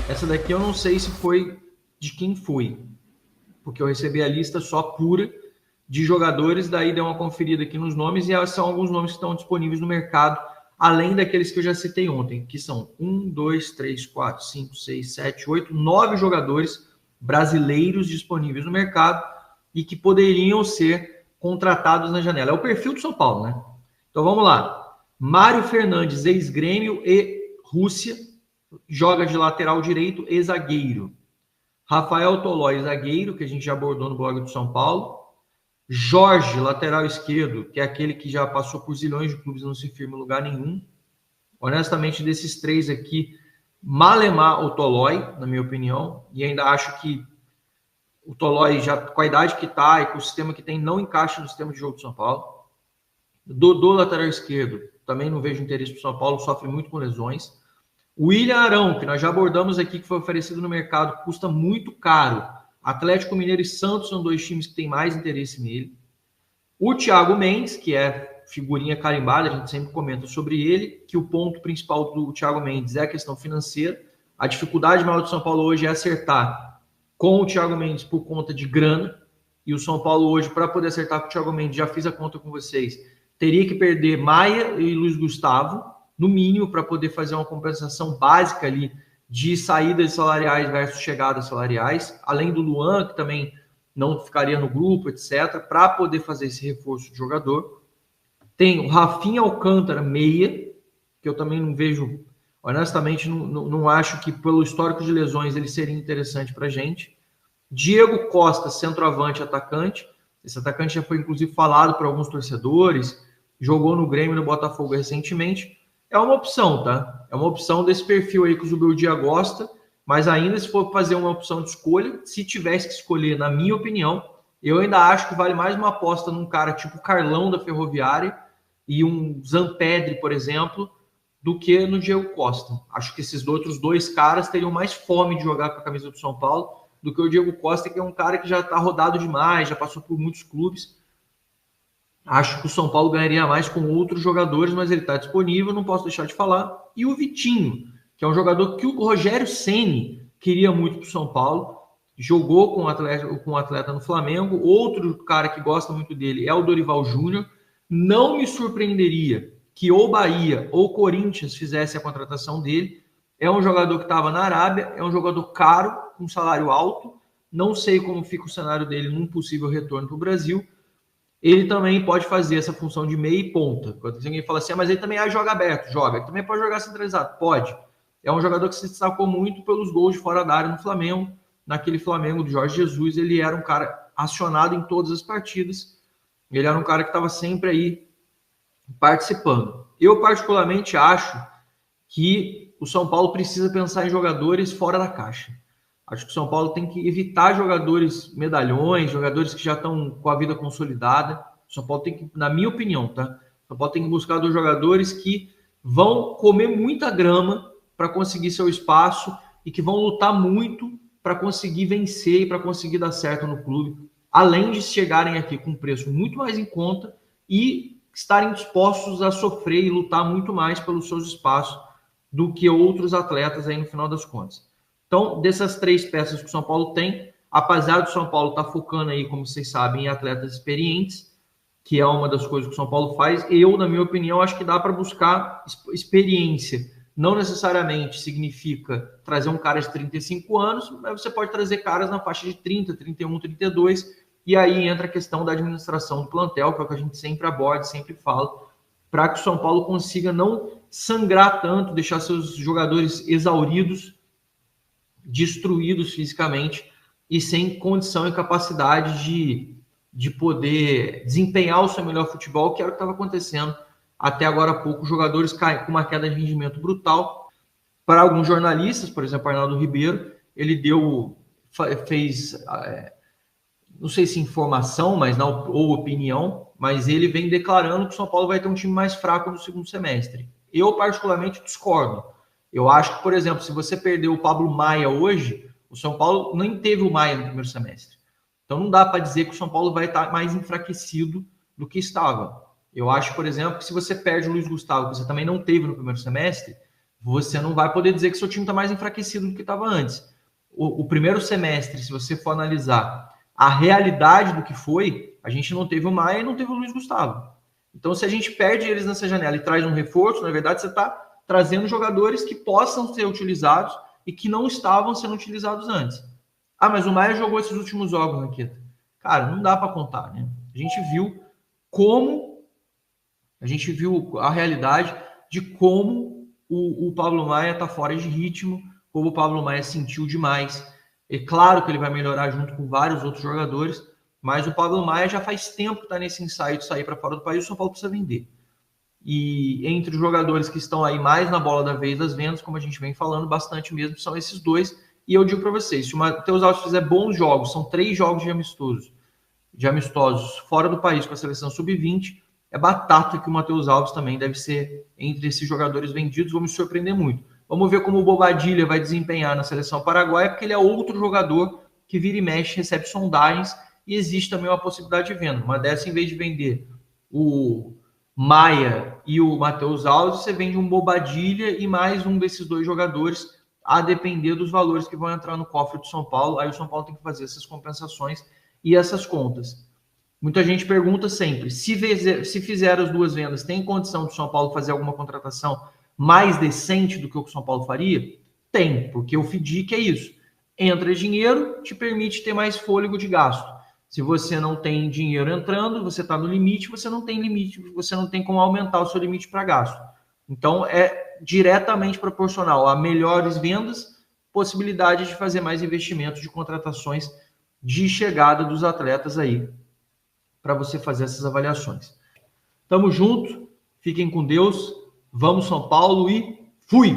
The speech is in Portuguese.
Essa daqui eu não sei se foi de quem foi, porque eu recebi a lista só pura de jogadores, daí dei uma conferida aqui nos nomes e são alguns nomes que estão disponíveis no mercado, além daqueles que eu já citei ontem, que são 1, 2, 3, 4, 5, 6, 7, 8, 9 jogadores brasileiros disponíveis no mercado e que poderiam ser contratados na janela. É o perfil do São Paulo, né? Então vamos lá. Mário Fernandes, ex-Grêmio e Rússia, joga de lateral direito e zagueiro. Rafael Tolói, zagueiro, que a gente já abordou no blog do São Paulo. Jorge, lateral esquerdo, que é aquele que já passou por zilhões de clubes e não se firma em lugar nenhum. Honestamente, desses três aqui, Malemar ou Tolói, na minha opinião, e ainda acho que o Tolói, já com a idade que está e com o sistema que tem, não encaixa no sistema de jogo do São Paulo. Dodô, lateral esquerdo, também não vejo interesse para o São Paulo, sofre muito com lesões. O William Arão, que nós já abordamos aqui, que foi oferecido no mercado, custa muito caro. Atlético Mineiro e Santos são dois times que têm mais interesse nele. O Thiago Mendes, que é figurinha carimbada, a gente sempre comenta sobre ele, que o ponto principal do Thiago Mendes é a questão financeira. A dificuldade maior do São Paulo hoje é acertar com o Thiago Mendes por conta de grana, e o São Paulo hoje, para poder acertar com o Thiago Mendes, já fiz a conta com vocês, teria que perder Maia e Luiz Gustavo, no mínimo, para poder fazer uma compensação básica ali de saídas salariais versus chegadas salariais, além do Luan, que também não ficaria no grupo, etc., para poder fazer esse reforço de jogador. Tem o Rafinha Alcântara, meia, que eu também não vejo, honestamente, não acho que pelo histórico de lesões ele seria interessante para a gente. Diego Costa, centroavante, atacante. Esse atacante já foi, inclusive, falado por alguns torcedores, jogou no Grêmio e no Botafogo recentemente. É uma opção, tá? É uma opção desse perfil aí que o Zubeldia gosta, mas ainda se for fazer uma opção de escolha, se tivesse que escolher, na minha opinião, eu ainda acho que vale mais uma aposta num cara tipo Carlão da Ferroviária e um Zampedri, por exemplo, do que no Diego Costa. Acho que esses outros dois caras teriam mais fome de jogar com a camisa do São Paulo do que o Diego Costa, que é um cara que já está rodado demais, já passou por muitos clubes. Acho que o São Paulo ganharia mais com outros jogadores, mas ele está disponível, não posso deixar de falar. E o Vitinho, que é um jogador que o Rogério Ceni queria muito para o São Paulo, jogou com o atleta no Flamengo. Outro cara que gosta muito dele é o Dorival Júnior. Não me surpreenderia que ou Bahia ou Corinthians fizesse a contratação dele. É um jogador que estava na Arábia, é um jogador caro, com salário alto. Não sei como fica o cenário dele num possível retorno para o Brasil. Ele também pode fazer essa função de meia e ponta. Quando alguém fala assim, mas ele também joga aberto, joga. Ele também pode jogar centralizado, pode. É um jogador que se destacou muito pelos gols de fora da área no Flamengo. Naquele Flamengo do Jorge Jesus, ele era um cara acionado em todas as partidas. Ele era um cara que estava sempre aí participando. Eu, particularmente, acho que o São Paulo precisa pensar em jogadores fora da caixa. Acho que o São Paulo tem que evitar jogadores medalhões, jogadores que já estão com a vida consolidada. O São Paulo tem que, na minha opinião, tá? O São Paulo tem que buscar dos jogadores que vão comer muita grama para conseguir seu espaço e que vão lutar muito para conseguir vencer e para conseguir dar certo no clube, além de chegarem aqui com um preço muito mais em conta e estarem dispostos a sofrer e lutar muito mais pelos seus espaços do que outros atletas aí no final das contas. Então, dessas três peças que o São Paulo tem, apesar do São Paulo estar focando aí, como vocês sabem, em atletas experientes, que é uma das coisas que o São Paulo faz, eu, na minha opinião, acho que dá para buscar experiência. Não necessariamente significa trazer um cara de 35 anos, mas você pode trazer caras na faixa de 30, 31, 32, e aí entra a questão da administração do plantel, que é o que a gente sempre aborda, sempre fala, para que o São Paulo consiga não sangrar tanto, deixar seus jogadores exauridos, destruídos fisicamente e sem condição e capacidade de poder desempenhar o seu melhor futebol, que era o que estava acontecendo até agora há pouco. Jogadores caem com uma queda de rendimento brutal. Para alguns jornalistas, por exemplo, Arnaldo Ribeiro, ele fez, não sei se informação, mas não, ou opinião, mas ele vem declarando que o São Paulo vai ter um time mais fraco no segundo semestre. Eu, particularmente, discordo. Eu acho que, por exemplo, se você perdeu o Pablo Maia hoje, o São Paulo nem teve o Maia no primeiro semestre. Então não dá para dizer que o São Paulo vai estar mais enfraquecido do que estava. Eu acho, por exemplo, que se você perde o Luiz Gustavo, que você também não teve no primeiro semestre, você não vai poder dizer que seu time está mais enfraquecido do que estava antes. O primeiro semestre, se você for analisar a realidade do que foi, a gente não teve o Maia e não teve o Luiz Gustavo. Então, se a gente perde eles nessa janela e traz um reforço, na verdade, você está trazendo jogadores que possam ser utilizados e que não estavam sendo utilizados antes. Ah, mas o Maia jogou esses últimos jogos, Raqueta. Cara, não dá para contar, né? A gente viu a realidade de como o Pablo Maia está fora de ritmo, como o Pablo Maia sentiu demais. É claro que ele vai melhorar junto com vários outros jogadores, mas o Pablo Maia já faz tempo que está nesse ensaio de sair para fora do país, o São Paulo precisa vender. E entre os jogadores que estão aí mais na bola da vez das vendas, como a gente vem falando bastante mesmo, são esses dois. E eu digo para vocês, se o Matheus Alves fizer bons jogos, são 3 jogos de amistosos fora do país com a seleção sub-20, é batata que o Matheus Alves também deve ser entre esses jogadores vendidos. Vamos surpreender muito. Vamos ver como o Bobadilha vai desempenhar na seleção paraguaia, porque ele é outro jogador que vira e mexe, recebe sondagens, e existe também uma possibilidade de venda. Uma dessa, em vez de vender o Maia e o Matheus Alves, você vende um Bobadilha e mais um desses 2 jogadores, a depender dos valores que vão entrar no cofre do São Paulo. Aí o São Paulo tem que fazer essas compensações e essas contas. Muita gente pergunta sempre, se fizer as 2 vendas, tem condição do São Paulo fazer alguma contratação mais decente do que o São Paulo faria? Tem, porque o FDIC é isso. Entra dinheiro, te permite ter mais fôlego de gasto. Se você não tem dinheiro entrando, você está no limite, você não tem como aumentar o seu limite para gasto. Então, é diretamente proporcional a melhores vendas, possibilidade de fazer mais investimentos de contratações de chegada dos atletas aí, para você fazer essas avaliações. Tamo junto, fiquem com Deus, vamos São Paulo e fui!